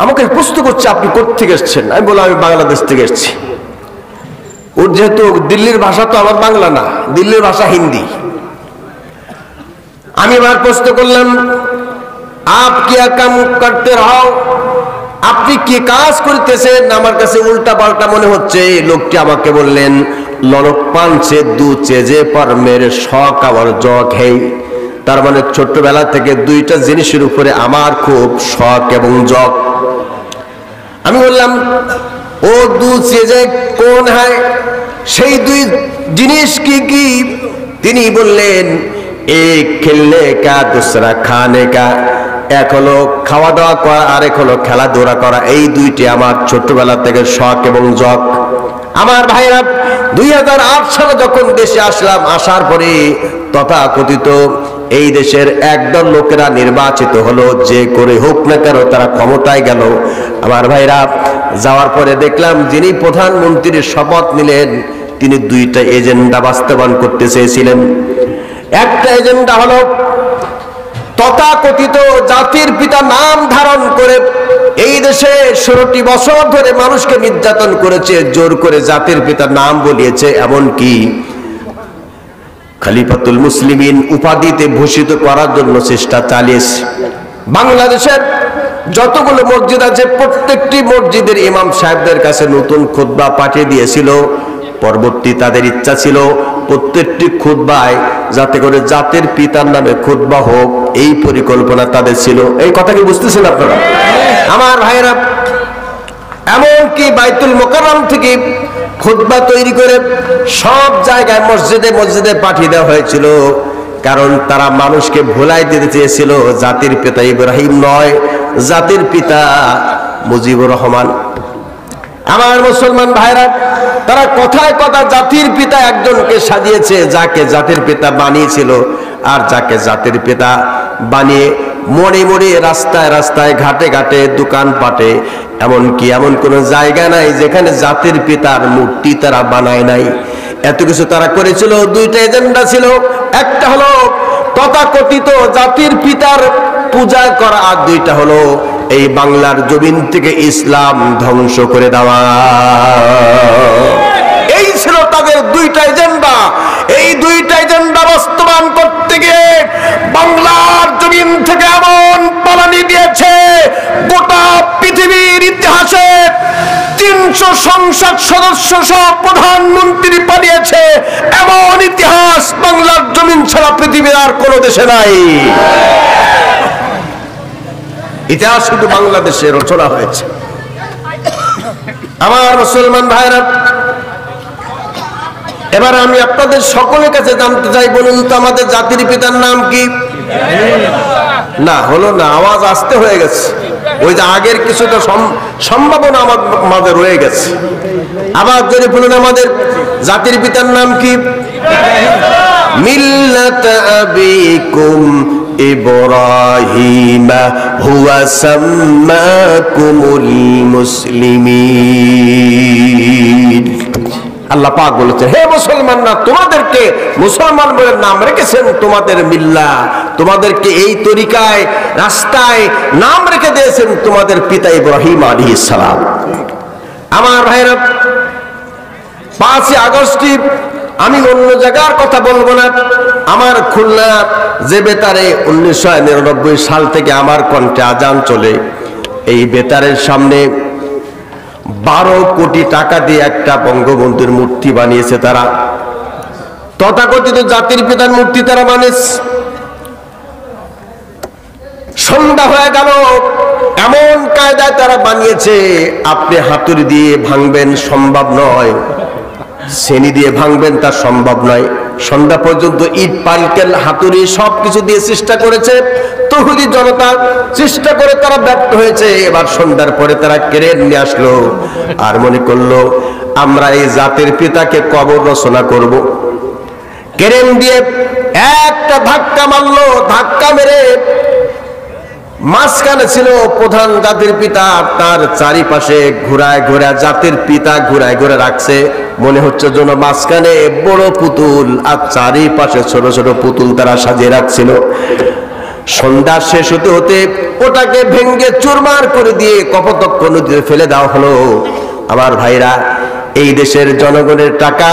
আমাকে প্রশ্ন করছে আপনি কোত্থেকে এসেছেন। আমি বললাম আমি বাংলাদেশ থেকে এসেছি। ওর যেহেতু দিল্লির ভাষা তো আমার বাংলা না, দিল্লির ভাষা হিন্দি। আমি এবার প্রশ্ন করলাম আপ কিয়া কাম করতে রহো, আপনি কি কাজ করতেছেন? আমার কাছে উল্টা পাল্টা মনে হচ্ছে। লোকটি আমাকে বললেন লনক পানছে দু চেজে পর মেরে শখ আমার জগ হেই, তার মানে ছোট্টবেলা থেকে দুইটা জিনিসের উপরে আমার খুব শখ এবং জগ। আমি বললাম ও দু চেজে কোন হয়, সেই দুই জিনিস কি কি? তিনি বললেন এক খেলনে কা দুসরা খানে কা, এক হলো খাওয়া দাওয়া করা আর এক হলো খেলাধুলা করা। এই দুইটি আমার ছোট্টবেলা থেকে শখ এবং জগ। আমার ভাইরা 2008 সালে যখন দেশে আসলাম, আসার পরে তথাকথিত এই দেশের একদল লোকেরা নির্বাচিত হলো, যে করে হোক না কেন তারা ক্ষমতায় গেল। আমার ভাইরা যাওয়ার পরে দেখলাম যিনি প্রধানমন্ত্রীর শপথ নিলেন তিনি দুইটা এজেন্ডা বাস্তবায়ন করতে চেয়েছিলেন। একটা এজেন্ডা হলো তথাকথিত জাতির পিতা নাম ধারণ করে এই দেশে 16টি বছর ধরে মানুষকে নির্যাতন করেছে, জোর করে জাতির পিতা নাম বলিয়েছে, এমনকি খলিফাতুল মুসলিমিন উপাধিতে ভূষিত করার জন্য চেষ্টা চালিয়েছে। বাংলাদেশের যতগুলো মসজিদ আছে প্রত্যেকটি মসজিদের ইমাম সাহেবদের কাছে নতুন খুতবা পাঠিয়ে দিয়েছিল। পরবর্তী তাদের ইচ্ছা ছিল প্রত্যেকটি খুতবায় যাতে করে জাতির পিতার নামে খুতবা হোক, এই পরিকল্পনা তাদের ছিল। এই কথা কি বুঝতেছেন আপনারা? আমার ভাইরা এমনকি বাইতুল মোকাররম থেকে খুতবা তৈরি করে সব জায়গায় মসজিদে মসজিদে পাঠিয়ে দেওয়া হয়েছিল, কারণ তারা মানুষকে ভুলাই দিতে চেয়েছিল জাতির পিতা ইব্রাহিম নয়, জাতির পিতা মুজিবুর রহমান। আমার মুসলমান ভাইরা তারা কথায় কথা জাতির পিতা একজনকে সাজিয়েছে, যাকে জাতির পিতা বানিয়েছিল, আর যাকে জাতির পিতা বানিয়ে মোড়ে মোড়ে রাস্তায় রাস্তায় ঘাটে ঘাটে দোকানপাটে এমনকি এমন কোন জায়গা নাই যেখানে জাতির পিতার মূর্তি তারা বানায় নাই। এত কিছু তারা করেছিল। দুইটা এজেন্ডা ছিল, একটা হলো তথাকথিত জাতির পিতার পূজা করা, আর দুইটা হলো এই বাংলার জমিন থেকে ইসলাম ধ্বংস করে দেওয়া। এই ছিল তাদের দুইটা এজেন্ডা। এই দুইটা এজেন্ডা বাস্তবায়ন করতে গিয়ে বাংলার জমিন থেকে এমন পালানি দিয়েছে গোটা পৃথিবীর ইতিহাসে 300 সংসদ সদস্য সহ প্রধানমন্ত্রী পালিয়েছে, এমন ইতিহাস বাংলার জমিন ছাড়া পৃথিবীর আর কোন দেশে নাই। ইতিহাস শুধু বাংলাদেশে রচনা হয়েছে। আমার মুসলমান ভাইরা এবার আমি আপনাদের সকলের কাছে জানতে চাই, বলুন তো আমাদের জাতির পিতার নাম কি? না হলো না, আওয়াজ আসতে হয়ে গেছে। ওই যে আগের কিছুটা সম্ভাবনা আমার মাঝে রয়ে গেছে। আবার যদি বলুন আমাদের জাতির পিতার নাম কি? মিল্লাত আবিকুম ইব্রাহিম হুয়া সাম্মাকুমুল মুসলিমিন। আল্লাহ পাক বলেছেন, হে মুসলমানরা, তোমাদেরকে মুসলমান বলে নাম রেখেছেন তোমাদের মিল্লা, তোমাদেরকে এই তরিকায় রাস্তায় নাম রেখে দিয়েছেন তোমাদের পিতা ইব্রাহিম আলাইহিস সালাম। আমার ভাইরা 5 আগস্টে আমি অন্য জায়গার কথা বলবো না, আমার খুলনা যে বেতারে 1999 সাল থেকে আমার কণ্ঠে আজান চলে, এই বেতারের সামনে 12 কোটি টাকা দিয়ে একটা বঙ্গবন্ধুর মূর্তি বানিয়েছে তারা। তথাকথিত জাতির পিতার মূর্তি তারা বানিয়েছে। সন্ধ্যা হয়ে গেল, এমন কায়দায় তারা বানিয়েছে আপনি হাতুড়ি দিয়ে ভাঙবেন সম্ভব নয়, শ্রেণী দিয়ে ভাঙবেন তা সম্ভব নয়। সন্ধ্যা পর্যন্ত ইট পালকেল হাতুড়ি সবকিছু দিয়ে চেষ্টা করেছে, তৌহিদি জনতা চেষ্টা করে তারা ব্যর্থ হয়েছে। এবার সন্ধ্যার পরে তারা ক্রেন নিয়ে আসলো, আর মনে করলো আমরা এই জাতির পিতাকে কবর রচনা করব। ক্রেন দিয়ে একটা ধাক্কা মারলো, ধাক্কা মেরে মাঝখানে ছিল প্রধান জাতির পিতা, তার চারিপাশে ঘুরায় ঘুরায় জাতির পিতা ঘুরায় ঘুরে রাখছে, মনে হচ্ছে যেন মাঝখানে বড় পুতুল আর চারিপাশে ছোট ছোট পুতুল তারা সাজিয়ে রাখছিল। সন্ধ্যা শেষ হতে হতে ওটাকে ভেঙ্গে চুরমার করে দিয়ে কপোতাক্ষ নদীতে ফেলে দেওয়া হলো। আমার ভাইরা, এই দেশের জনগণের টাকা,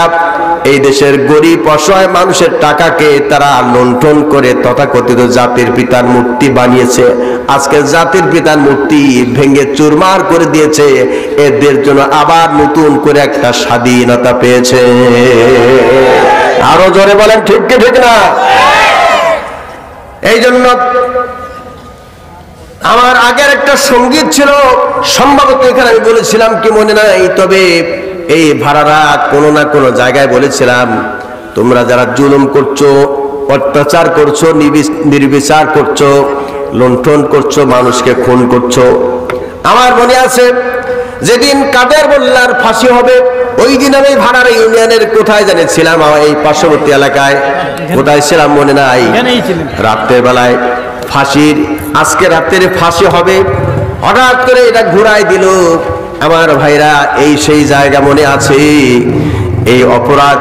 এই দেশের গরিব অসহায় মানুষের টাকাকে তারা লুণ্ঠন করে তথাকথিত জাতির পিতার মূর্তি বানিয়েছে। আজকে জাতির পিতার মূর্তি ভেঙ্গে চুরমার করে দিয়েছে। এদের জন্য আবার নতুন করে একটা স্বাধীনতা পেয়েছে। আরো জোরে বলেন ঠিক কি ঠিক না? এই জন্য আমার আগের একটা সঙ্গীত ছিল, সম্ভবত এখানে আমি বলেছিলাম কি মনে নাই, তবে এই ভাড়ারা কোনো না কোনো জায়গায় বলেছিলাম, তোমরা যারা জুলুম করছো, অত্যাচার করছো, নির্বিচার করছো, লুণ্ঠন করছো, মানুষকে খুন করছো, আমার মনে আছে যেদিন কাদের মোল্লার ফাঁসি হবে ওই দিন আমি ভাড়ার ইউনিয়নের কোথায় জানিয়েছিলাম, এই পার্শ্ববর্তী এলাকায় কোথায় ছিলাম মনে নাই, রাত্রের বেলায় ফাঁসির, আজকে রাত্রে ফাঁসি হবে, হঠাৎ করে এটা ঘুরাই দিল। আমার ভাইরা, এই সেই জায়গা মনে আছে, এই অপরাধ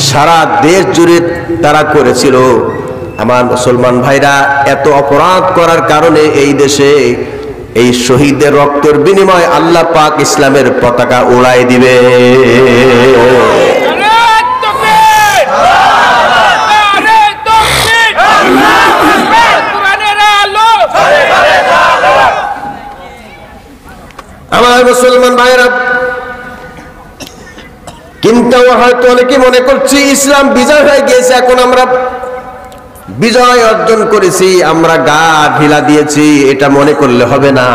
সারা দেশ জুড়ে তারা করেছিল। আমার মুসলমান ভাইরা, এত অপরাধ করার কারণে এই দেশে এই শহীদদের রক্তের বিনিময়ে আল্লাহ পাক ইসলামের পতাকা উড়াই দিবে। আমার মুসলমান ভাইরা, কিন্তু হয়তো অনেকে মনে করছি ইসলাম বিজয় হয়ে গিয়েছে, এখন আমরা বিজয় অর্জন করেছি, আমরা গা ঢিলা দিয়েছি, এটা মনে করলে হবে না।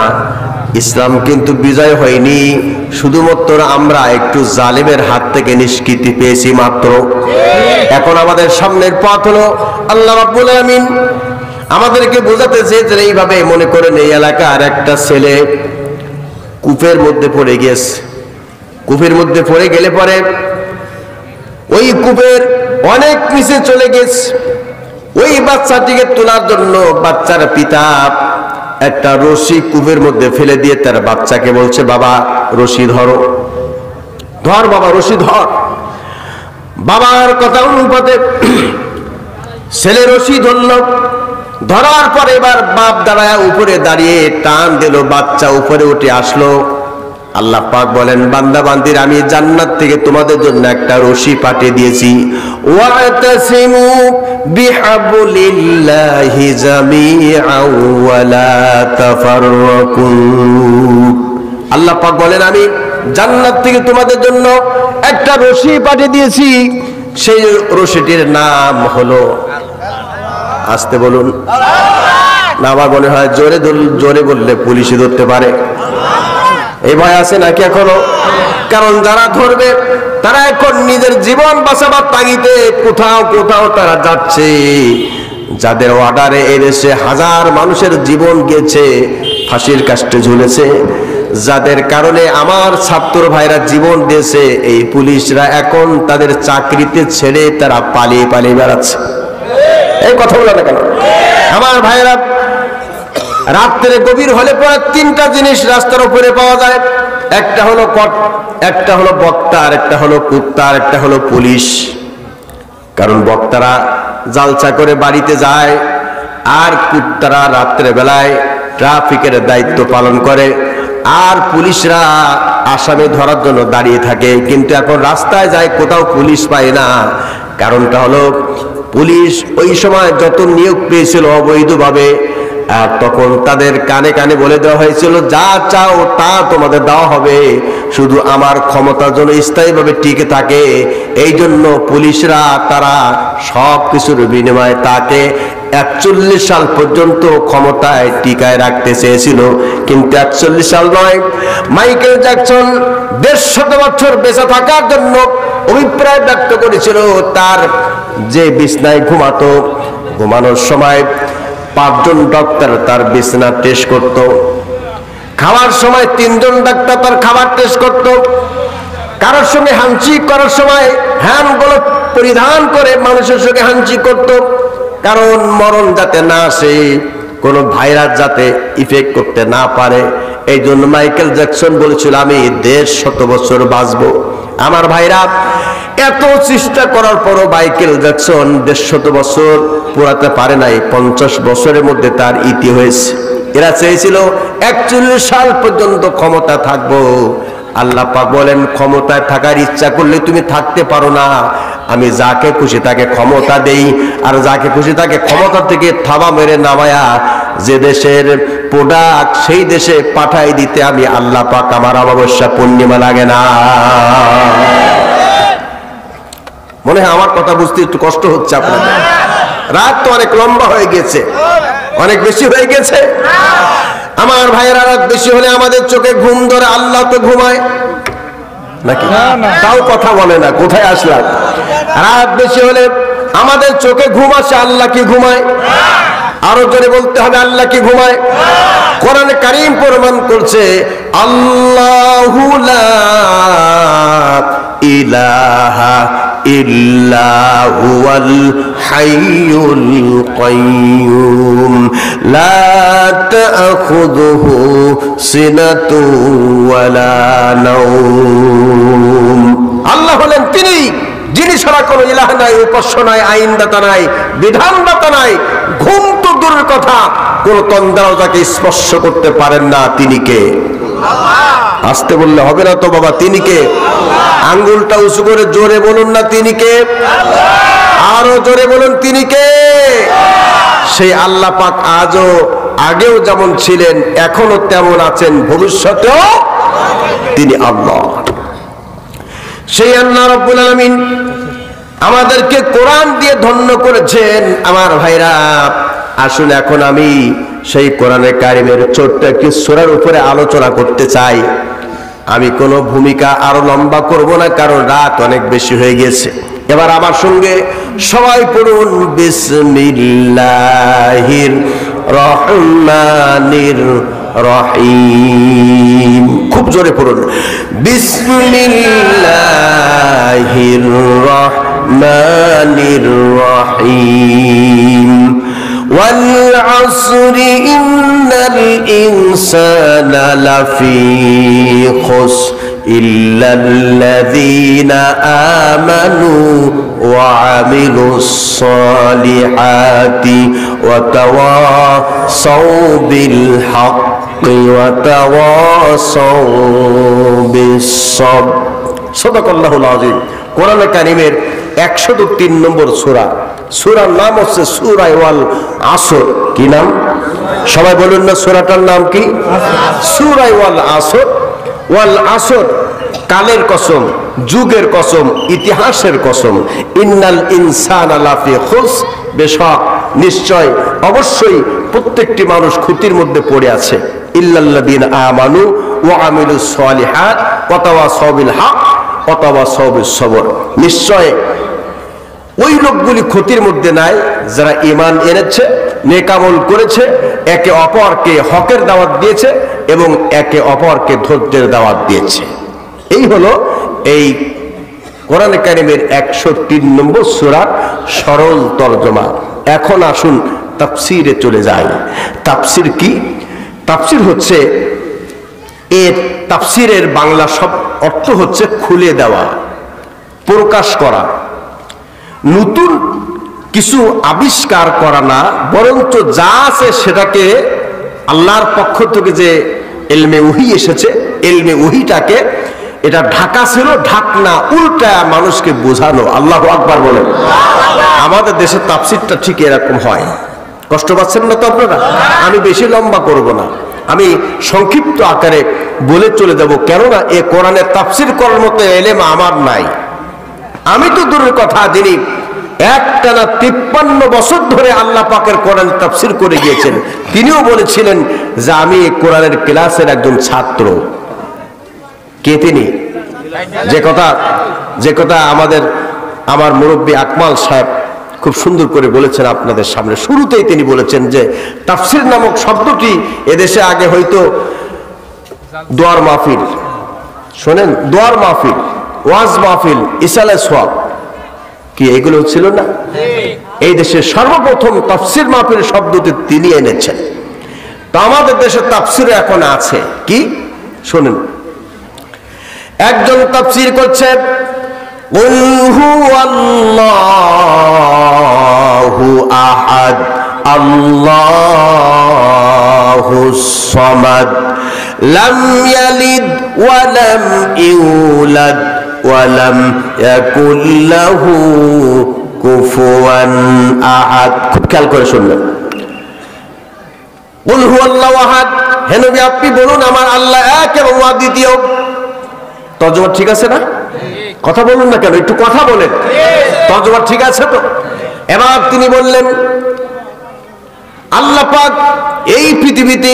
ইসলাম কিন্তু বিজয় হয়নি, শুধুমাত্র আমরা একটু জালেমের হাত থেকে নিষ্কৃতি পেয়েছি মাত্র। এখন আমাদের সামনের পথ হলো, আল্লাহ রাব্বুল আলামিন আমাদেরকে বোঝাতে চেয়েছেন এইভাবে, মনে করেন এই এলাকার একটা ছেলে কূপের মধ্যে পড়ে গেছে, কূপের মধ্যে পড়ে গেলে পরে ওই কূপের অনেক নিচে চলে গেছে, ওই বাচ্চাটিকে তোলার জন্য বাচ্চার পিতা একটা রশি কূপের মধ্যে ফেলে দিয়ে তার বাচ্চাকে বলছে, বাবা রশি ধরো, ধর বাবা রশি ধর। বাবার কথা অনুপাতে ছেলে রশি ধরল, ধরার পরে এবার বাপ দাঁড়ায় উপরে দাঁড়িয়ে টান দিল, বাচ্চা উপরে উঠে আসলো। আল্লাহ পাক বলেন, বান্দা বান্দির আমি জান্নাত থেকে তোমাদের জন্য একটা রশি পাঠিয়ে দিয়েছি, ওয়াতাসিমু বিহাবলিল্লাহি জামিআন ওয়া লা তাফাররাকু। আল্লাহ পাক বলেন, আমি জান্নাত থেকে তোমাদের জন্য একটা রশি পাঠিয়ে দিয়েছি, সেই রশিটির নাম হলো, আসতে বলুন না, আমার মনে হয় জোরে বললে পুলিশে ধরতে পারে, এই ভয় আছে নাকি এখনো? কারণ যারা ধরবে তারা এখন নিজের জীবন বাঁচাবার তাগিদে কোথাও কোথাও তারা যাচ্ছে, যাদের অর্ডারে এদেশে হাজার মানুষের জীবন গেছে, ফাঁসির কাস্টে ঝুলেছে, যাদের কারণে আমার ছাত্র ভাইরা জীবন দিয়েছে, এই পুলিশরা এখন তাদের চাকরিতে ছেড়ে তারা পালিয়ে পালিয়ে বেড়াচ্ছে। এই কথা বলে না কেন আমার ভাইরা? রাত্রে গভীর হলে পরে তিনটা জিনিস রাস্তার উপরে পাওয়া যায়, একটা হলো বক্তা, আর একটা হলো কুত্তা, আর একটা হলো পুলিশ। কারণ বক্তারা জালসা করে বাড়িতে যায়, আর কুত্তারা রাত্রে বেলায় ট্রাফিকের দায়িত্ব পালন করে, আর পুলিশরা আসামি ধরার জন্য দাঁড়িয়ে থাকে। কিন্তু এখন রাস্তায় যায়, কোথাও পুলিশ পায় না। কারণটা হলো পুলিশ ওই সময় যত নিয়োগ পেয়েছিল অবৈধভাবে, আর তখন তাদের কানে কানে বলে দেওয়া হয়েছিল, যা চাও তা তোমাদের দেওয়া হবে, শুধু আমার ক্ষমতার জন্য স্থায়ীভাবে টিকে থাকে। এই জন্য পুলিশরা তারা সব কিছুর বিনিময়ে তাকে 41 সাল পর্যন্ত ক্ষমতায় টিকায় রাখতে চেয়েছিল, কিন্তু 41 সাল নয়, মাইকেল জ্যাকসন 150 বছর বেঁচে থাকার জন্য অভিপ্রায় ব্যক্ত করেছিল। তার যে বিছনায় ঘুমাতো, ঘুমানোর সময় 5 জন ডাক্তার তার বিছানা টেস্ট করত, খাওয়ার সময় 3 জন ডাক্তার তার খাবার টেস্ট করত, কারোর সঙ্গে হ্যান্ডশেক করার সময় হ্যান্ড গ্লোভ পরিধান করে মানুষের সঙ্গে হ্যান্ডশেক করত, কারণ মরণ যাতে না আসে, কোনো ভাইরাস যাতে ইফেক্ট করতে না পারে। এই জন্য মাইকেল জ্যাকসন বলেছিল আমি 150 বছর বাঁচবো। আমার ভাইরা, এত চেষ্টা করার পরও মাইকেল জ্যাকসন 150 বছর পুরাতে পারে নাই। 50 বছরের মধ্যে তার ইতি হয়েছে। এরা চেয়েছিল 41 সাল পর্যন্ত ক্ষমতা থাকবো। আল্লাহ পাক বলেন, ক্ষমতায় থাকার ইচ্ছা করলে তুমি থাকতে পারো না। আমি যাকে খুশি তাকে ক্ষমতা দেই, আর যাকে খুশি তাকে ক্ষমতা থেকে থাবা মেরে নামায়া যে দেশের প্রোডাক্ট সেই দেশে পাঠাই দিতে আমি আল্লাহ পাক আমার অমাবস্যা পূর্ণিমা লাগে না। মনে হয় আমার কথা বুঝতে একটু কষ্ট হচ্ছে আপনাদের। রাত তো অনেক লম্বা হয়ে গেছে, অনেক বেশি হয়ে গেছে। আমার ভাইয়েরা, রাত বেশি হলে আমাদের চোখে ঘুম ধরে। আল্লাহ তো ঘুমায় নাকি? তাও কথা বলে না, কোথায় আসলাম? রাত বেশি হলে আমাদের চোখে ঘুম আসে, আল্লাহ কি ঘুমায়? আরো জোরে বলতে হবে, আল্লাহ কি ঘুমায়? কোরআনে কারীম প্রমাণ করছে আল্লাহু লা ইলাহা ইল্লা হুয়াল হাইয়ুল কাইয়্যুম লা তাখুযুহু সিনাতু ওয়ালা নাওম। আল্লাহ হলেন তিনি যিনি ছাড়া কোনো ইলাহ নাই, উপাস্য নাই, আইনদাতা নাই, বিধানদাতা নাই। ঘুম তো দূরের কথা, কোন তন্দ্রাও তাকে স্পর্শ করতে পারেন না। তিনি কে? আসতে বললে হবে না তো বাবা। তিনি কে? আঙ্গুলটা উঁচু করে জোরে বলুন না, তিনি কে? আরো জোরে বলুন, তিনি কে? সেই আল্লাহ পাক আজও আগেও যেমন ছিলেন, এখনো তেমন আছেন, ভবিষ্যতেও তিনি আল্লাহ। সেই আল্লাহ রাব্বুল আলামিন আমাদেরকে কোরআন দিয়ে ধন্য করেছেন। আমার ভাইরা, আসুন এখন আমি সেই কোরআনে কারিমের ছোট্ট একটি সূরার উপরে আলোচনা করতে চাই। আমি কোনো ভূমিকা আরো লম্বা করব না, কারণ রাত অনেক বেশি হয়ে গেছে। এবার আমার সঙ্গে সবাই পড়ুন, বিসমিল্লাহির রহমানির রহিম। খুব জোরে পড়ুন, বিসমিল্লাহির রহমানির রহিম। ওয়াল আসরি ইন্নাল ইনসানা লাফি খুসর ইল্লাল্লাযীনা আমানু ওয়া আমিলুস সালিহাতি ওয়া তাওয়াসাউ বিল হাক্কি ওয়া তাওয়াসাউ বিস সাবর। সাদাকাল্লাহুল আযীম। কোরআনে কারীমের 103 নম্বর সূরা। সূরার নাম হচ্ছে সূরা ওয়াল আসর। কি নাম? সবাই বলুন না, সূরাটার নাম কি? সূরা ওয়াল আসর। ওয়াল আসর, কালের কসম, যুগের কসম, ইতিহাসের কসম। ইন্নাল ইনসানা লাফি খুসর, বেশক নিশ্চয় অবশ্যই প্রত্যেকটি মানুষ ক্ষতির মধ্যে পড়ে আছে। ইল্লাল্লাযীনা আমানু ওয়া আমিলুস সালিহাত ওয়া তাওয়াসাউ বিল হক ওয়া তাওয়াসাউ বিস সবর। নিশ্চয় ওই লোকগুলি ক্ষতির মধ্যে নাই যারা ঈমান এনেছে, নেক আমল করেছে, একে অপরকে হকের দাওয়াত দিয়েছে এবং একে অপরকে ধৈর্যের দাওয়াত দিয়েছে। এই হলো এই কোরআনে কারীমের 103 নম্বর সূরার সরল তরজমা। এখন আসুন তাফসীরে চলে যাই। তাফসীর কি? তাফসীর হচ্ছে, এর তাফসীরের বাংলা শব্দ অর্থ হচ্ছে খুলে দেওয়া, প্রকাশ করা, নতুন কিছু আবিষ্কার করা না, বরঞ্চ যা আছে সেটাকে আল্লাহর পক্ষ থেকে যে ইলমে ওহী এসেছে, ইলমে ওহীটাকে, এটা ঢাকা ছিল, ঢাকনা উল্টা মানুষকে বোঝানো। আল্লাহু আকবার বলেন। আমাদের দেশের তাফসীরটা ঠিক এরকম হয়। কষ্ট পাচ্ছেন না তো আপনারা? আমি বেশি লম্বা করব না, আমি সংক্ষিপ্ত আকারে বলে চলে যাব, কেননা এ কোরআনের তাফসীর করার মতো ইলম আমার নাই। আমি তো দূরের কথা, যিনি একটানা 53 বছর ধরে আল্লাহ পাকের কোরআন তাফসীর করে গিয়েছেন, তিনিও বলেছিলেন যে আমি এই কোরআনের ক্লাসের একজন ছাত্র। কে তিনি? যে কথা আমার মুরব্বী আকমাল সাহেব খুব সুন্দর করে বলেছেন আপনাদের সামনে। শুরুতেই তিনি বলেছেন যে তাফসীর নামক শব্দটি এদেশে আগে হয়তো দোয়ার মাহফিল, শোনেন, দোয়ার মাহফিল, ওয়াজ মাহফিল, ইসালে সোয়াব, কি এগুলো ছিল না? এই দেশে সর্বপ্রথম তাফসীর মাহফিল শব্দটি তিনি এনেছেন। তো আমাদের দেশে তাফসীর এখন আছে কি শুনেন, একজন তাফসীর করছে কুল হুয়াল্লাহু আহাদ আল্লাহুস সামাদ লাম ইয়ালিদ ওয়া লাম ইউলাদ ওয়া লাম ইয়াকুল লাহু কুফুয়ান আহাদ। খুব খেয়াল করে শুনবেন, কুল হুয়াল্লাহু আহাদ, হে নবী আপনি বলুন আমার আল্লাহ এক এবং অদ্বিতীয়। তর্জমা ঠিক আছে না? কথা বলুন না কেন, একটু কথা বলেন। তর্জমা ঠিক আছে তো? এবার তিনি বললেন আল্লাহ পাক এই পৃথিবীতে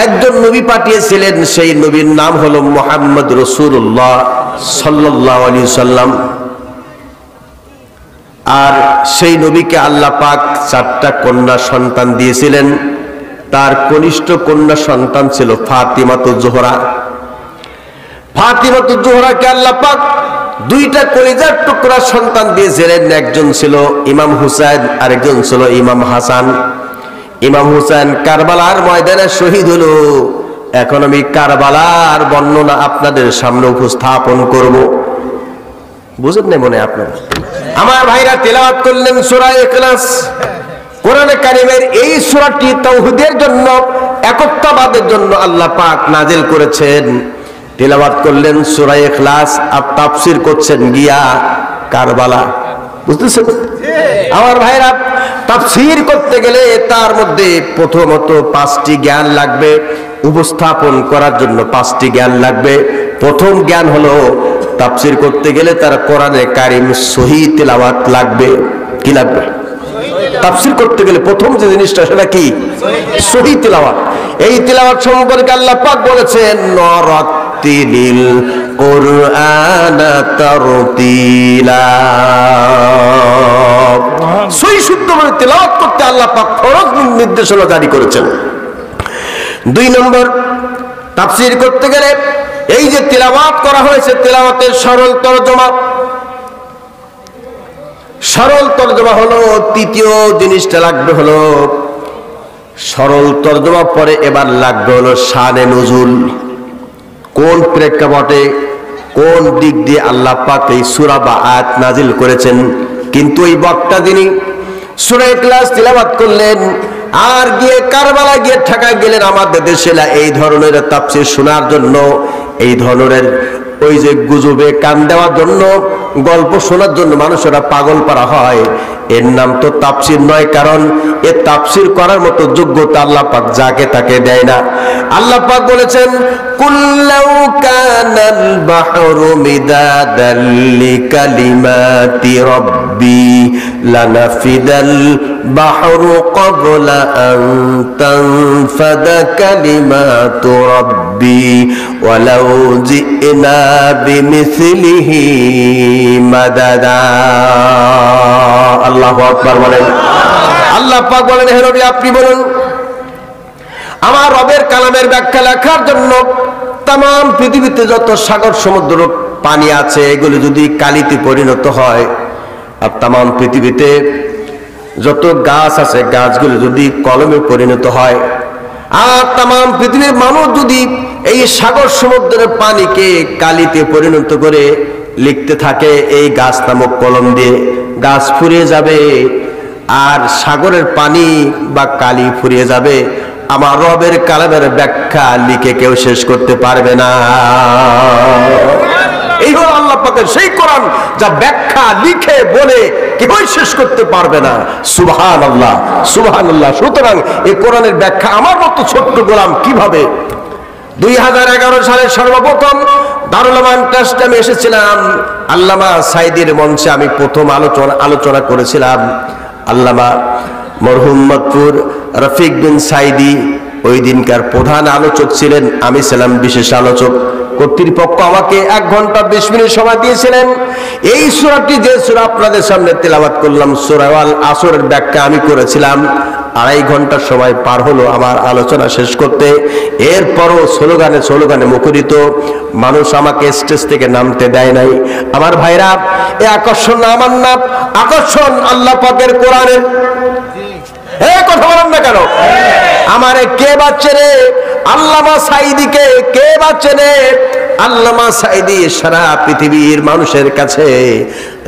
একজন নবী পাঠিয়েছিলেন, সেই নবীর নাম হলো মুহাম্মদ রাসূলুল্লাহ সাল্লাল্লাহু আলাইহি সাল্লাম। আর সেই নবীকে আল্লাহ পাক 4টা কন্যা সন্তান দিয়েছিলেন। তার কনিষ্ঠ কন্যা সন্তান ছিল ফাতিমাতুজ জোহরা। ফাতিমাতুজ জোহরাকে আল্লাহ পাক 2টা কলিজার টুকরা সন্তান দিয়েছিলেন। একজন ছিল ইমাম হুসাইন, আরেকজন ছিল ইমাম হাসান। ইমাম হুসাইন কারবালার ময়দানে শহীদ হলো। এখন আমি কারবালার বর্ণনা আপনাদের সামনে উপস্থাপন করব। বুঝেন না মনে আপনারা? আমার ভাইরা তেলাওয়াত করলেন সূরা ইখলাস। কোরআনে কারীমের এই সূরাটি তাওহীদের জন্য, একত্ববাদের জন্য আল্লাহ পাক নাজিল করেছেন। তেলাওয়াত করলেন সূরা ইখলাস, আর তাফসীর করছেন গিয়া কারবালা। বুঝতেছেন আমার ভাইরা? তাফসীর করতে গেলে তার মধ্যে প্রথমত 5টি জ্ঞান লাগবে। উপস্থাপন করার জন্য 5টি জ্ঞান লাগবে। প্রথম জ্ঞান হলো তাফসীর করতে গেলে তার কোরআনে কারীম সহিহ তেলাওয়াত লাগবে। কি লাগবে? তাফসীর করতে গেলে প্রথম যে জিনিসটা সেটা কি? সহিহ তেলাওয়াত। এই তেলাওয়াত সম্পর্কে আল্লাহ পাক বলেছেন নরাত্তিলিল কুরআনা তারতিলা। সহিহ শুদ্ধভাবে তেলাওয়াত করতে আল্লাহ পাক ফরজ নির্দেশনা জারি করেছেন। 2 নম্বর, তাফসীর করতে গেলে এই যে তেলাওয়াত করা হয়েছে, তেলাওয়াতের সরল তরজমা। সরল তরজমা হলো তৃতীয় জিনিসটা লাগবে হলো সরল তরজমা। পরে এবার লাগবে হলো শানে নুজুল। কোন প্রেক্ষাপটে, কোন দিক দিয়ে আল্লাহ পাক এই সূরা বা আয়াত নাজিল করেছেন। কিন্তু এই বক্তা যিনি সূরা ইখলাস তিলাওয়াত করলেন আর গিয়ে কারবালা গিয়ে ঠেকায় গেলেন আমাদের দেশে এই ধরনের তাফসীর শোনার জন্য, এই ধরনের ওই যে গুজবে কান দেওয়ার জন্য, গল্প শোনার জন্য মানুষেরা পাগল পারা হয়। এর নাম তো তাফসীর নয়, কারণ এ তাফসীর করার মতো যোগ্যতা আল্লাহ পাক যাকে তাকে দেয় না। আল্লাহ পাক বলেছেন কুল্লাউ কানাল বাহরু মিদাদাল লিকালিমাতি রাব্বি লানাফিদাল বাহরু ক্বাবলা আন তানফাদা কালিমাতু রাব্বি ওয়ালাউ জি'না বিমিসলিহি মাদাদা। আল্লাহু আকবার বলেন। আল্লাহ পাক বলেন হে নবী আপনি বলুন আমার রবের কালামের ব্যাখ্যা লেখার জন্য तमाम পৃথিবীতে যত সাগর সমুদ্র পানি আছে এগুলো যদি কালিতে পরিণত হয়, আর तमाम পৃথিবীতে যত গাছ আছে গাছগুলো যদি কলমে পরিণত হয়, আর तमाम পৃথিবীর মানুষ যদি এই সাগর সমুদ্রের পানিকে কালিতে পরিণত করে লিখতে থাকে এই গাছ নামক কলম দিয়ে, গাছ ফুরিয়ে যাবে আর সাগরের পানি বা কালি ফুরিয়ে যাবে। আমার রবের কালামের ব্যাখ্যা লিখে কেউ শেষ করতে পারবে না। এই হলো আল্লাহ পাকের সেই কোরআন যা ব্যাখ্যা লিখে বলে কেউ শেষ করতে পারবে না। সুবহানাল্লাহ, সুবহানাল্লাহ। সুতরাং এই কোরআনের ব্যাখ্যা আমার মতো ছোট্ট গোলাম কিভাবে 2011 সালে সর্বপ্রথম দারুল আমান ট্রাস্টে আমি এসেছিলাম। আল্লামা সাইদির মঞ্চে আমি প্রথম আলোচনা করেছিলাম। আল্লামা মরহুম মকফুর রফিক বিন সাইদি ওই দিনকার প্রধান আলোচক ছিলেন, আমি ছিলাম বিশেষ আলোচক। কর্তৃপক্ষ আমাকে 1 ঘন্টা 20 মিনিট সময় দিয়েছিলেন। এই সূরাটি যে সূরা আপনাদের সামনে তেলাওয়াত করলাম, সূরা আল আসরের ব্যাখ্যা আমি করেছিলাম। 2.5 ঘন্টা সময় পার হলো আমার আলোচনা শেষ করতে। এরপরও স্লোগানে মুখরিত মানুষ আমাকে স্টেজ থেকে নামতে দেয় নাই। আমার ভাইরা, এই আকর্ষণ না আমার না, আকর্ষণ আল্লাহ পাকের কোরআনের। কথা বলেন না কেন? আমারে কে বাচ্চে রে? আল্লামা সাঈদীকে কে বাচ্চে রে? আল্লামা সাঈদী সারা পৃথিবীর মানুষের কাছে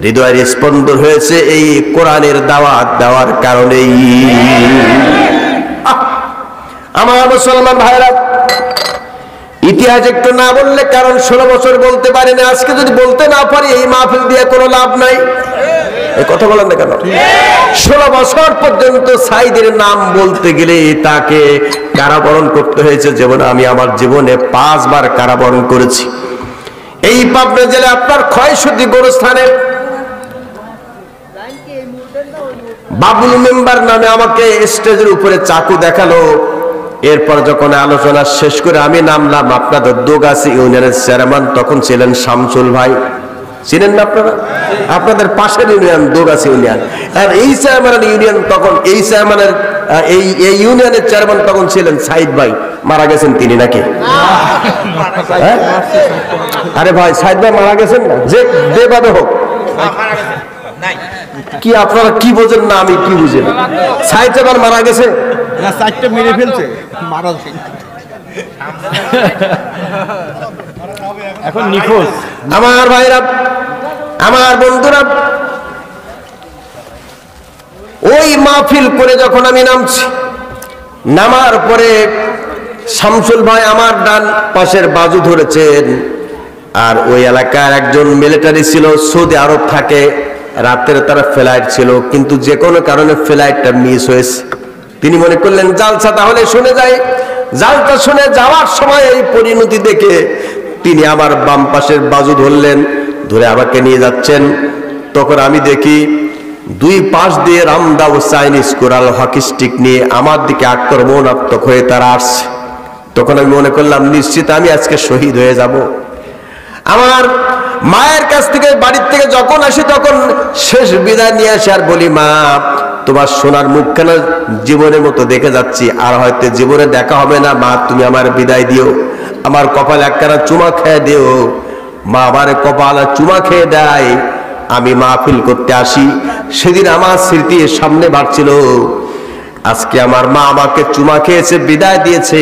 হৃদয়ের স্পন্দন হয়েছে এই কোরআনের দাওয়াত দেওয়ার কারণেই। আমার মুসলমান ভাইরা, ইতিহাস একটু না বললে, কারণ 16 বছর বলতে পারি না, আজকে যদি বলতে না পারি এই মাহফিল দিয়ে কোনো লাভ নাই। কথা বলেন না কেন? 16 বছর পর্যন্ত সাঈদীর নাম বলতে গেলে তাকে কারাবরণ করতে হয়েছে। যেমন আমি আমার জীবনে 5 বার কারাবরণ করেছি। এই পাবনা জেলা আপনার ক্ষয়সূচি গোরস্থানে বাবুল মেম্বার নামে আমাকে স্টেজের উপরে চাকু দেখালো। এরপর যখন আলোচনা শেষ করে আমি নামলাম, আপনাদের দোগাছি ইউনিয়নের চেয়ারম্যান তখন ছিলেন শামসুল ভাই, চিনেন না আপনারা? আপনাদের পাশের ইউনিয়ন দোগাছি ইউনিয়ন। আর এই চেয়ারম্যান ইউনিয়ন তখন এই চেয়ারম্যানের এই ইউনিয়নের চেয়ারম্যান তখন ছিলেন সাইদ ভাই, মারা গেছেন তিনি নাকি? আরে ভাই, সাইদ ভাই মারা গেছেন না, যে যেভাবে হোক। কি আপনারা কি বোঝেন না আমি কি বুঝি না? সাইদ এবার মারা গেছে না, সাইদটা মেরে ফেলছে, মারা এখন নিখোঁজ। আমার ভাইরা, আমার বন্ধুরা, ওই মাহফিল করে যখন আমি নামছি, নামার পরে শামসুল ভাই আমার ডান পাশের বাজু ধরেছেন। আর ওই এলাকার একজন মিলিটারি ছিল, সৌদি আরব থাকে, রাতের তারা ফ্লাইট ছিল, কিন্তু যে কোনো কারণে ফ্লাইটটা মিস হয়েছে। তিনি মনে করলেন জালসা তাহলে শুনে যায়। জালসা শুনে যাওয়ার সময় এই পরিণতি দেখে তিনি আমার বাম পাশের বাজু ধরলেন, ধরে আমাকে নিয়ে যাচ্ছেন। তখন আমি দেখি 2 পাশ দিয়ে রামদাও চাইনিজ কোরাল হকি স্টিক নিয়ে আমার দিকে আক্রমণাত্মক হয়ে তারা আসছে। তখন আমি মনে করলাম নিশ্চিত আমি আজকে শহীদ হয়ে যাব। আমার মায়ের কাছ থেকে, বাড়ির থেকে যখন আসি তখন শেষ বিদায় নিয়ে আসি আর বলি, মা তোমার সোনার মুখখানা জীবনের মতো দেখে যাচ্ছি, আর হয়তো জীবনে দেখা হবে না, মা তুমি আমার বিদায় দিও, আমার কপালে একখানা চুমা খেয়ে দিও। মা আমার কপালে চুমা খেয়ে দেয়, আমি মাহফিল করতে আসি। সেদিন আমার স্মৃতি সামনে বাড়ছিল, আজকে আমার মা আমাকে চুমা খেয়েছে, বিদায় দিয়েছে,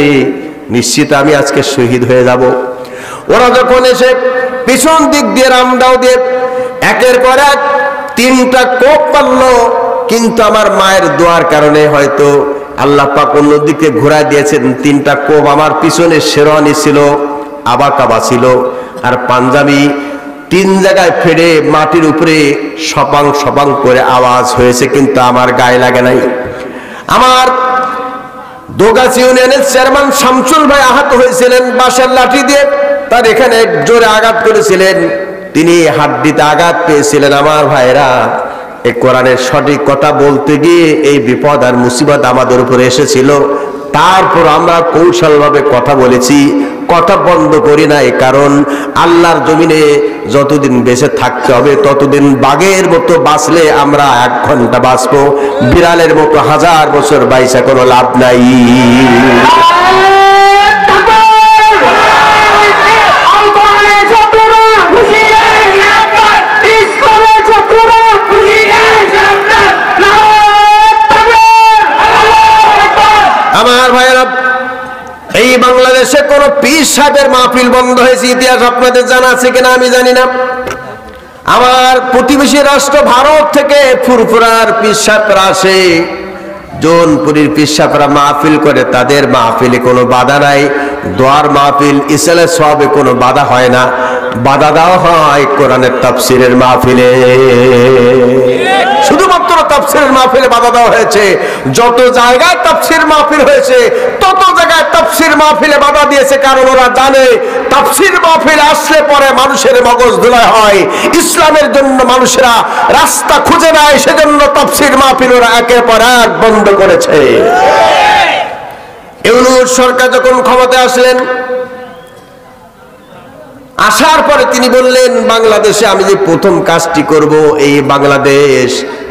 নিশ্চিত আমি আজকে শহীদ হয়ে যাব। ওরা যখন এসে পিছন দিক দিয়ে রামদাও দিয়ে একের পর এক 3টা কোপ মারলো, কিন্তু আমার মায়ের দোয়ার কারণে হয়তো আল্লাহ পাক অন্যদিকে ঘোরায় দিয়েছেন। 3টা কোপ আমার পিছনে শেরওয়ানি ছিল, আবাকাবা ছিল, আর পাঞ্জাবি 3 জায়গায় ফেড়ে মাটির উপরে সপাং সপাং করে আওয়াজ হয়েছে, কিন্তু আমার গায়ে লাগে নাই। আমার দোগাছি ইউনিয়নের চেয়ারম্যান শামসুল ভাই আহত হয়েছিলেন বাঁশের লাঠি দিয়ে, তার এখানে জোরে আঘাত করেছিলেন, তিনি হাড্ডিতে আঘাত পেয়েছিলেন। আমার ভাইরা, এই কোরআনের সঠিক কথা বলতে গিয়ে এই বিপদ আর মুসিবত আমাদের উপরে এসেছিল। তারপর আমরা কৌশলভাবে কথা বলেছি, কথা বন্ধ করি নাই, কারণ আল্লাহর জমিনে যতদিন বেঁচে থাকতে হবে ততদিন বাঘের মতো বাঁচলে আমরা 1 ঘন্টা বাঁচবো, বিড়ালের মতো 1000 বছর বাইসা কোনো লাভ নাই। আমার ভাইয়েরা, এই বাংলাদেশে কোন পীর সাহেবের মাহফিল বন্ধ হয়েছে ইতিহাস আপনাদের জানা আছে কিনা আমি জানি না। আমার প্রতিবেশী রাষ্ট্র ভারত থেকে ফুরফুরার পীর সাহেবরা আসে, জোনপুরীর পীর সাহেবরা মাহফিল করে, তাদের মাহফিলে কোনো বাধা নাই। দোয়ার মাহফিল, ইসলামের সবে কোনো বাধা হয় না, বাধা দেওয়া হয় কোরআনের তাফসীরের মাহফিলে। শুধুমাত্র তাফসীরের মাহফিলে বাধা দেওয়া হয়েছে। যত জায়গায় তাফসীর মাহফিল হয়েছে তত জায়গায় তাফসীর মাহফিলে বাধা দিয়েছে, কারণ ওরা জানে তাফসীর মাহফিল আসলে পরে মানুষের মগজ ধোলাই হয়, ইসলামের জন্য মানুষেরা রাস্তা খুঁজে নেয়, সেজন্য তাফসীর মাহফিল ওরা একের পর এক বন্ধ করেছে। ইউনূস সরকার যখন ক্ষমতায় আসলেন, আসার পরে তিনি বললেন বাংলাদেশে আমি যে প্রথম কাজটি করব, এই বাংলাদেশ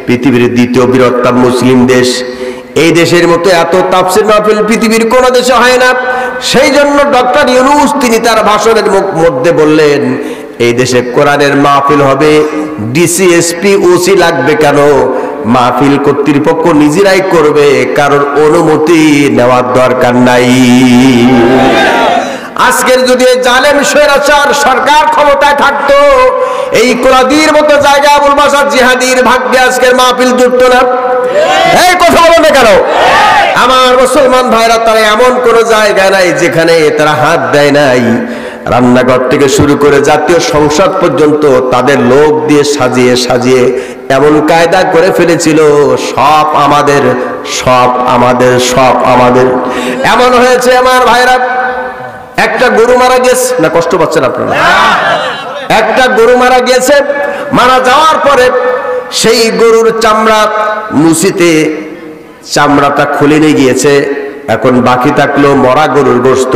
পৃথিবীর 2য় বৃহত্তম মুসলিম দেশ, এই দেশের মতো এত তাফসীর মাহফিল পৃথিবীর কোন দেশে হয় না। সেই জন্য ডক্টর ইউনূস তিনি তার ভাষণের মধ্যে বললেন, এই দেশে কোরআনের মাহফিল হবে, ডিসি এসপি ওসি লাগবে কেন? মাহফিল কর্তৃপক্ষ নিজেরাই করবে, কারণ অনুমতি নেওয়ার দরকার নাই। আজকের যদি জালেম স্বৈরাচার সরকার ক্ষমতায় থাকতো, এই কোলাদির মতো জায়গা আবুল বাশার জিহাদির ভাগ্যে আজকের মাহফিল জুটতো না। এই কথা বলো না কেন? আমার মুসলমান ভাইরা, তারা এমন কোন জায়গা নাই যেখানে তারা হাত দেয় নাই। রান্নাঘর থেকে শুরু করে জাতীয় সংসদ পর্যন্ত তাদের লোক দিয়ে সাজিয়ে সাজিয়ে এমন কায়দা করে ফেলেছিল, সব আমাদের, সব আমাদের, সব আমাদের। এমন হয়েছে আমার ভাইরা, একটা গরু মারা গেছে না, কষ্ট পাচ্ছেন আপনারা? একটা গরু মারা গেছে, মারা যাওয়ার পরে সেই গরুর চামড়া মুছিতে চামড়াটা খুলে নিয়ে গিয়েছে। এখন বাকি থাকলো মরা গরুর গোশত।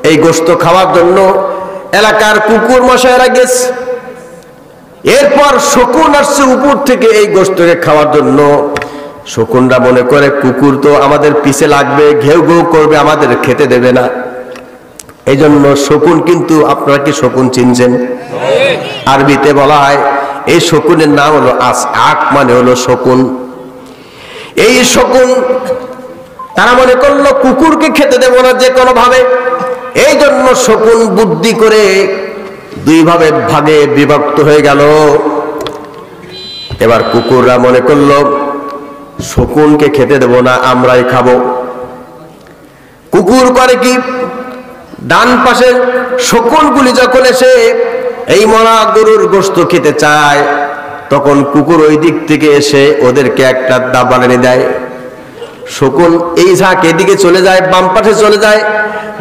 এই গোশত খাওয়ার জন্য এলাকার কুকুর মশাইরা গেছে। এরপর শকুন আসছে উপর থেকে এই গোশতকে খাওয়ার জন্য। শকুনরা মনে করে কুকুর তো আমাদের পিছে লাগবে, ঘেউ ঘেউ করবে, আমাদের খেতে দেবে না। এই জন্য শকুন, কিন্তু আপনারা কি শকুন চিনছেন? আরবিতে বলা হয় এই শকুনের নাম হলো আক, মানে হলো শকুন। এই শকুন তারা মনে করলো কুকুরকে খেতে দেব না যে কোনো ভাবে। এই জন্য শকুন বুদ্ধি করে দুই ভাবে ভাগে বিভক্ত হয়ে গেল। এবার কুকুররা মনে করলো শকুনকে খেতে দেব না, আমরাই খাবো। কুকুর করে কি, ডান পাশে শকুনগুলি যখন এসে এই মরা গরুর গোশত খেতে চায়, তখন কুকুর ওই দিক থেকে এসে ওদেরকে একটা দাবাল এনে দেয়। শকুন এই ঝাঁক এদিকে চলে যায়, বাম পাশে চলে যায়,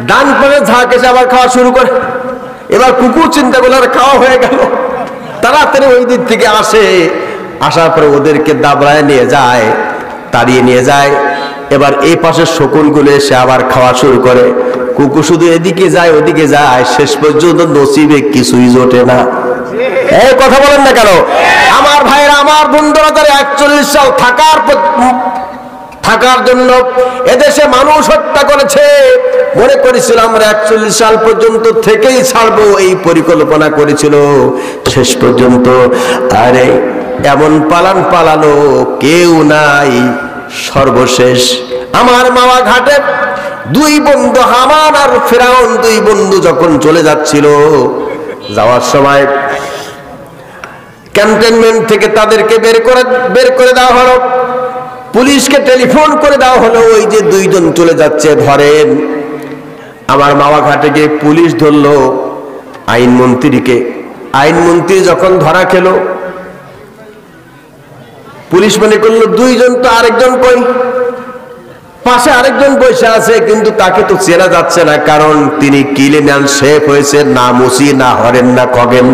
ডান পাশে ঝাঁক এসে আবার খাওয়া শুরু করে। এবার কুকুর চিন্তা করলে আর খাওয়া হয়ে গেল, তাড়াতাড়ি ওই দিক থেকে আসে, আসার পরে ওদেরকে দাবড়ায় নিয়ে যায়, তাড়িয়ে নিয়ে যায়। এবার এই পাশের শকুনগুলো এসে আবার খাওয়া শুরু করে। কুকুর শুধু এদিকে যায় ওদিকে যায়, শেষ পর্যন্ত নসিবে কিছুই জোটে না। এই কথা বলেন না কেন? আমার ভাইরা, আমার বন্ধুরা, তারা 41 সাল থাকার জন্য এদেশে মানুষ হত্যা করেছে। মনে করেছিল আমরা 41 সাল পর্যন্ত থেকেই ছাড়বো, এই পরিকল্পনা করেছিল। শেষ পর্যন্ত আরে এমন পালান পালালো, কেউ নাই। সর্বশেষ আমার মাওয়া ঘাটে দুই বন্ধু, হামান আর ফেরাউন, দুই বন্ধু যখন চলে যাচ্ছিল, যাওয়ার সময় ক্যান্টনমেন্ট থেকে তাদেরকে বের করে দেওয়া হলো। পুলিশকে টেলিফোন করে দেওয়া হলো, ওই যে দুইজন চলে যাচ্ছে ধরেন। আমার মাওয়া ঘাটে গিয়ে পুলিশ ধরলো আইনমন্ত্রীকে। আইনমন্ত্রী যখন ধরা খেলো, পুলিশ মনে করলো দুইজন তো, আরেকজন কই? পাশে আরেকজন বসে আছে, কিন্তু তাকে তো চেনা যাচ্ছে না, কারণ তিনি ক্লিনার শেফ হয়েছে, না মুসি, না হরেন, না খগেন,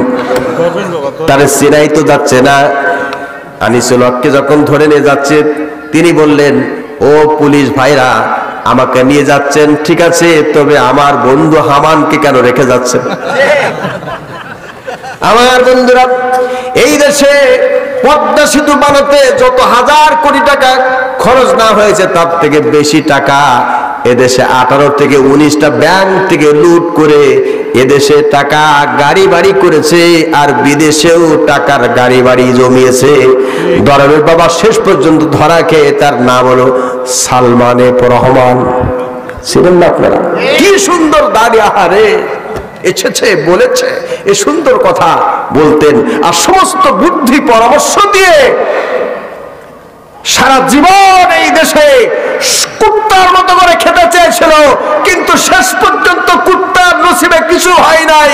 তারে চেনাই তো যাচ্ছে না। আনিসুল হককে যখন ধরে নিয়ে যাচ্ছে, তিনি বললেন, ও পুলিশ ভাইরা, আমাকে নিয়ে যাচ্ছেন ঠিক আছে, তবে আমার বন্ধু হামানকে কেন রেখে যাচ্ছেন? আমার বন্ধুরা, এই দেশে পদ্মা সেতু বানাতে যত হাজার কোটি টাকা খরচ না হয়েছে, তার থেকে বেশি টাকা এদেশে 18 থেকে 19টা ব্যাংক থেকে লুট করে এদেশে টাকা গাড়ি বাড়ি করেছে, আর বিদেশেও টাকার গাড়ি বাড়ি জমিয়েছে। দরবের বাবা শেষ পর্যন্ত ধরা খেয়ে, তার নাম হলো সালমান এফ রহমান। ছিলেন না আপনারা? কি সুন্দর দাড়ি, আহারে এসেছে বলেছে, এ সুন্দর কথা বলতেন, আর সমস্ত বুদ্ধি পরামর্শ দিয়ে সারা জীবন এই দেশে কুত্তার মতো করে খেতে চেয়েছিল, কিন্তু শেষ পর্যন্ত কুত্তার নসিবে কিছু হয় নাই।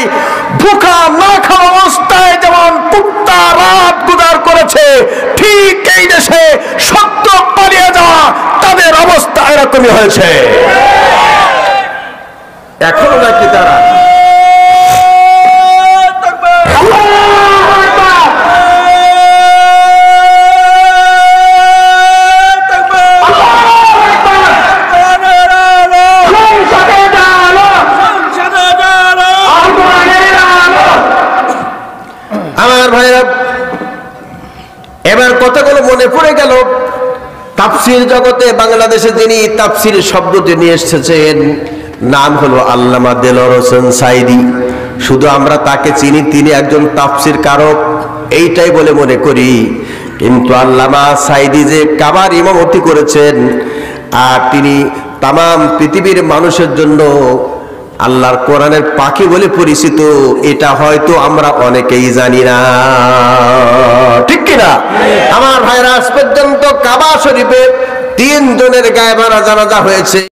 ভুখা না খাওয়া অবস্থায় যেমন কুত্তা রাত গুজার করেছে, ঠিক এই দেশে সত্য পালিয়ে যাওয়া তাদের অবস্থা এরকমই হয়েছে। এখনো নাকি তারা তাফসীর জগতে বাংলাদেশে যিনি তাফসীর শব্দটি নিয়ে এসেছেন নাম হলো আল্লামা দেলোয়ার হোসেন সাঈদী। শুধু আমরা তাকে চিনি, তিনি একজন তাফসীর কারক এইটাই বলে মনে করি। কিন্তু আল্লামা সাঈদী যে কাবার ইমামতি করেছেন আর তিনি তাম পৃথিবীর মানুষের জন্য আল্লাহর কোরআনের পাখি বলে পরিচিত, এটা হয়তো আমরা অনেকেই জানি না, ঠিক কিনা? আমার ভাইরা, আজ পর্যন্ত কাবা শরীফে 3 জনের গায়েবানা জানাজা হয়েছে।